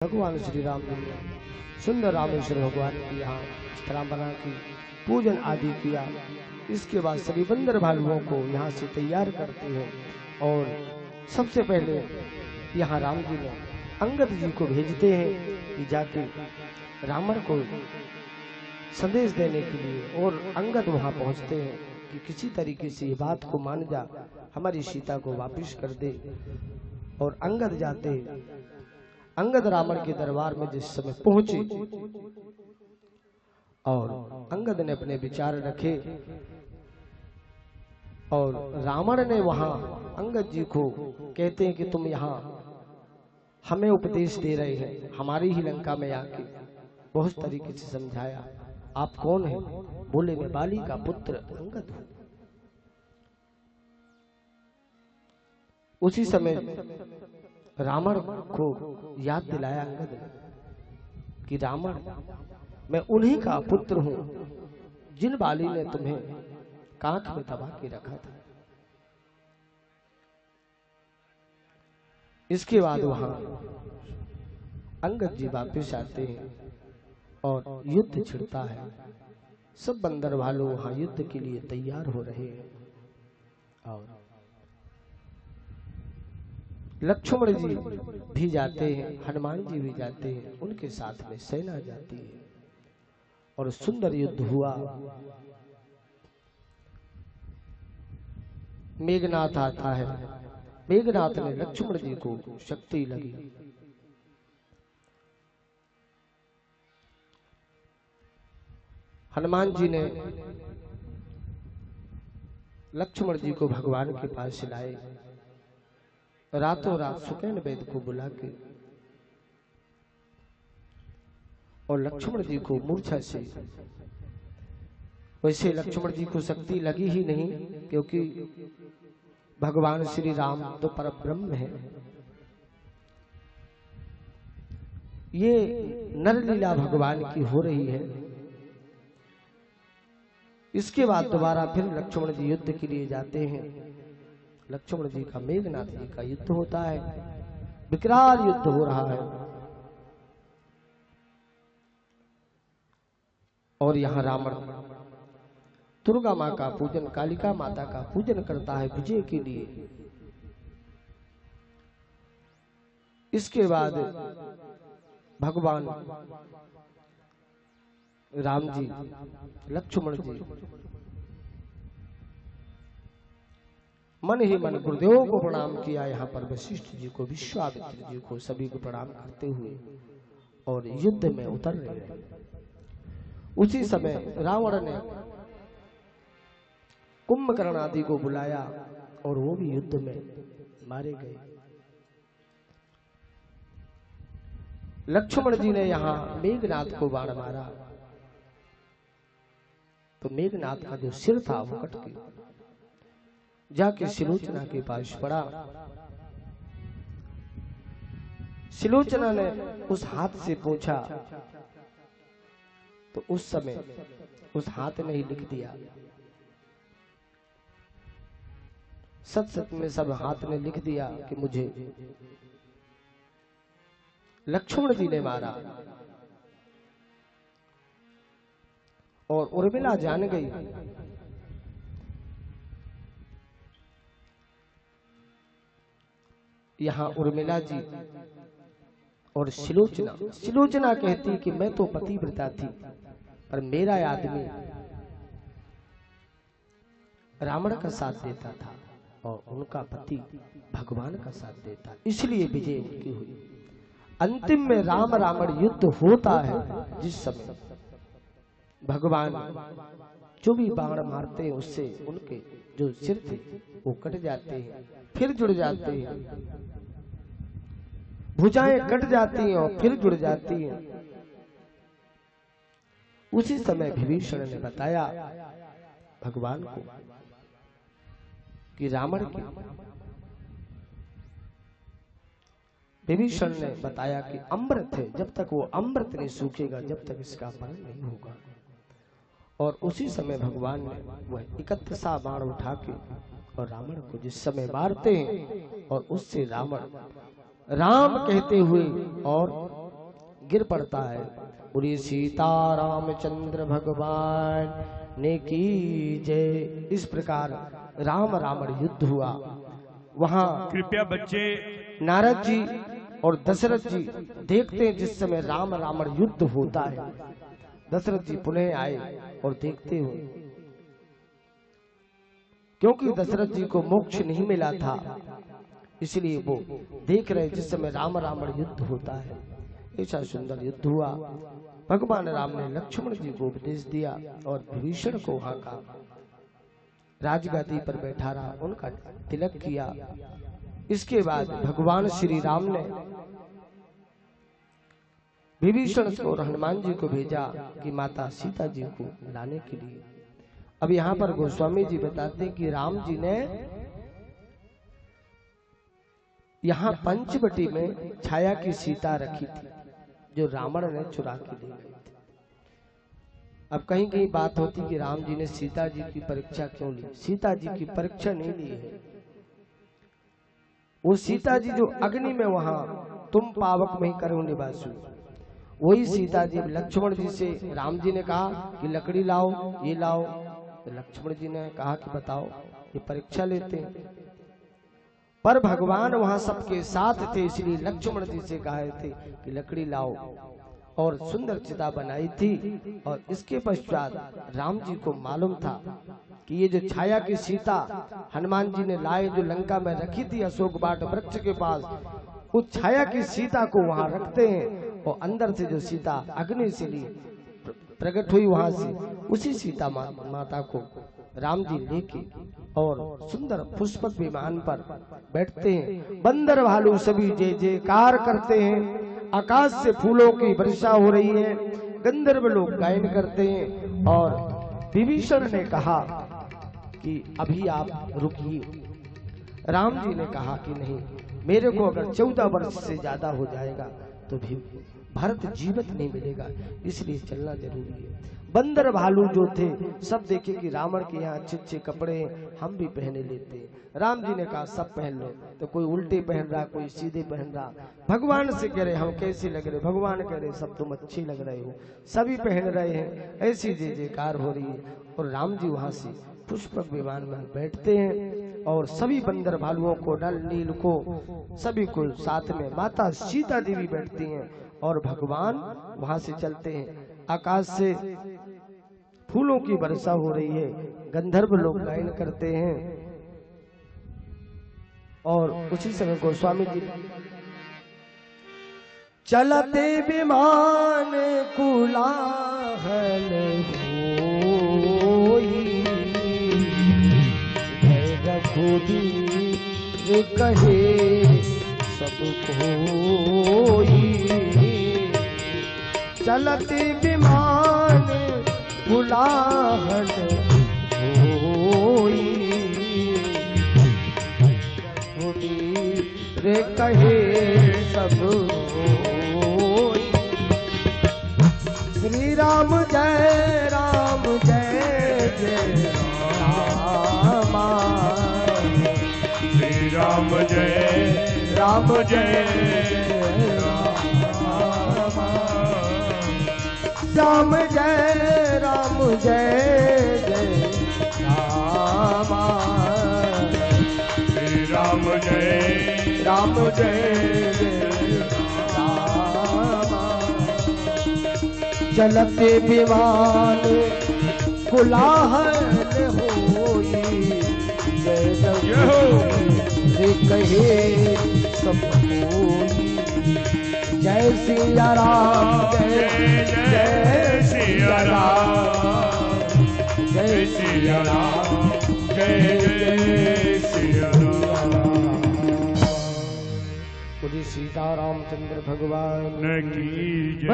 भगवान श्री राम ने सुंदर रामेश्वर भगवान की यहाँ स्थापना की, पूजन आदि किया। इसके बाद सभी बंदर भालुओं को यहाँ से तैयार करते हैं और सबसे पहले यहाँ राम जी ने अंगद जी को भेजते हैं कि जाके रावण को संदेश देने के लिए, और अंगद वहाँ पहुँचते हैं कि किसी तरीके से ये बात को मान जा, हमारी सीता को वापस कर दे। और अंगद जाते, अंगद रावण के दरबार में जिस समय पहुंचे और अंगद ने अपने विचार रखे और रावण ने वहां अंगद जी को कहते हैं कि तुम यहाँ हमें उपदेश दे रहे हैं, हमारी ही लंका में आके बहुत तरीके से समझाया। आप कौन हैं? बोले मैं बाली का पुत्र अंगद हूं। उसी समय रावण को याद दिलाया अंगद ने कि रावण, मैं उन्हीं का पुत्र हूं जिन बाली ने तुम्हें कांख में दबा के रखा था। इसके बाद वहां अंगद जी वापिस आते हैं और युद्ध छिड़ता है। सब बंदर वालों वहां युद्ध के लिए तैयार हो रहे हैं और लक्ष्मण जी भी जाते हैं, हनुमान जी भी जाते हैं, उनके साथ में सेना जाती है और सुंदर युद्ध हुआ। मेघनाथ आता है, मेघनाथ ने लक्ष्मण जी को शक्ति लगी, हनुमान जी ने लक्ष्मण जी को भगवान के पास लाए। रातों रात सुकैन वेद को बुला के और लक्ष्मण जी को मूर्छा से, वैसे लक्ष्मण जी को शक्ति लगी ही नहीं क्योंकि भगवान श्री राम तो परब्रह्म है। ये नरलीला भगवान की हो रही है। इसके बाद दोबारा फिर लक्ष्मण जी युद्ध के लिए जाते हैं। लक्ष्मण जी का मेघनाथ जी का युद्ध होता है, विकराल युद्ध हो रहा है और यहाँ रावण दुर्गा माँ का पूजन, कालिका माता का पूजन करता है विजय के लिए। इसके बाद भगवान राम जी, लक्ष्मण जी मन ही मन गुरुदेव को प्रणाम किया। यहाँ पर वशिष्ठ जी को, विश्वामित्र जी को, सभी को प्रणाम करते हुए और युद्ध में उतर रहे हैं। उसी समय रावण ने कुंभकर्ण आदि को बुलाया और वो भी युद्ध में मारे गए। लक्ष्मण जी ने यहाँ मेघनाथ को बाण मारा तो मेघनाथ का जो सिर था वो कट गया, जाके सिलोचना के पास पड़ा। सिलोचना ने उस हाथ से पूछा तो उस समय उस हाथ ने ही लिख दिया। सत सत में सब हाथ ने लिख दिया कि मुझे लक्ष्मण जी ने मारा। और उर्मिला जान गई। यहाँ उर्मिला जी और सिलोचना, सिलोचना कहती कि मैं तो पतिव्रता थी पर मेरा आदमी रावण का साथ देता था और उनका पति भगवान का साथ देता, इसलिए विजय उनकी हुई। अंतिम में राम रावण युद्ध होता है जिस समय भगवान जो भी बाण मारते हैं उससे उनके जो सिर थे वो कट जाते हैं, फिर जुड़ जाते हैं, भुजाएं कट जाती हैं और फिर जुड़ जाती हैं। उसी समय विभीषण ने बताया भगवान को कि रावण की, विभीषण ने बताया कि अमृत है, जब तक वो अमृत नहीं सूखेगा जब तक इसका मरण नहीं होगा। और उसी समय भगवान ने वह 31 बाण उठा के और रावण को जिस समय मारते हैं और उससे रावण राम कहते हुए और गिर पड़ता है। बोलिए सीता रामचंद्र भगवान ने की जय। इस प्रकार राम रावण युद्ध हुआ। वहां कृपया बच्चे नारद जी और दशरथ जी देखते हैं जिस समय राम रावण युद्ध होता है। दशरथ जी पुनः आए और देखते हुए, क्योंकि दशरथ जी को मोक्ष नहीं मिला था, इसलिए वो देख रहे जिस समय राम रावण युद्ध होता है। ऐसा सुंदर युद्ध हुआ। भगवान राम ने लक्ष्मण जी को उपदेश दिया और विभीषण को वहां का राजगादी पर बैठा रहा, उनका तिलक किया। इसके बाद भगवान श्री राम ने विभीषण को और हनुमान जी को भेजा कि माता सीता जी को लाने के लिए। अब यहाँ पर गोस्वामी जी बताते हैं कि राम जी ने यहाँ पंचवटी में छाया की सीता रखी थी, जो रावण ने चुरा के ले गई थी। अब कहीं कहीं बात होती कि राम जी ने सीता जी की परीक्षा क्यों ली। सीता जी की परीक्षा नहीं ली है। वो सीता जी जो अग्नि में वहां तुम पावक में करो निवासु, वही सीता जी लक्ष्मण जी से राम जी ने कहा कि लकड़ी लाओ, ये लाओ, तो लक्ष्मण जी ने कहा कि बताओ, ये परीक्षा लेते हैं। पर भगवान वहां सबके साथ थे, इसलिए लक्ष्मण जी से कहे थे कि लकड़ी लाओ, और सुंदर चिता बनाई थी। और इसके पश्चात राम जी को मालूम था कि ये जो छाया की सीता हनुमान जी ने लाए, जो लंका में रखी थी अशोक बाट वृक्ष के पास, उस छाया की सीता को वहां रखते हैं। और अंदर से जो सीता अग्नि से ली प्रकट हुई, वहां से उसी सीता माता को राम जी लेके और सुंदर पुष्पक विमान पर बैठते हैं। बंदर भालू सभी जय जयकार करते हैं। आकाश से फूलों की वर्षा हो रही है। गंधर्व लोग गायन करते हैं। और विभीषण ने कहा कि अभी आप रुकिए। राम जी ने कहा कि नहीं, मेरे को अगर 14 वर्ष से ज्यादा हो जाएगा तो भी भारत जीवित नहीं मिलेगा, इसलिए चलना जरूरी है। बंदर भालू जो थे सब देखे कि रावण के यहाँ अच्छे अच्छे कपड़े हैं, हम भी पहने लेते हैं। राम जी ने कहा सब पहन लो, तो कोई उल्टे पहन रहा, कोई सीधे पहन रहा। भगवान से कह रहे हम कैसे लग रहे, भगवान कह रहे सब तुम अच्छे लग रहे हो, सभी पहन रहे हैं। ऐसी जय जयकार हो रही है। और राम जी वहां से पुष्पक विमान में बैठते हैं और सभी बंदर भालुओं को, नल नील को, सभी को साथ में माता सीता देवी बैठती हैं। और भगवान वहां से चलते हैं। आकाश से फूलों की वर्षा हो रही है। गंधर्व लोग गायन करते हैं। और उसी समय गोस्वामी जी चलते विमान कुलाहल होई, रघुबीर कहे सब कोई। चलते विमान कुलाहल होई, रघुबीर कहे सब कोई। श्री राम जय राम जय जय राम, श्री राम जय राम जय राम जय राम जय जय राम, श्री राम जय राम जय जय राम। चलते विमान कुलाहल होई, जय जय कहे सब कोई। जय सिया राम जय जय सिया राम, जय सिया राम जय जय सिया राम। बोलिए सीता रामचंद्र भगवान की जय।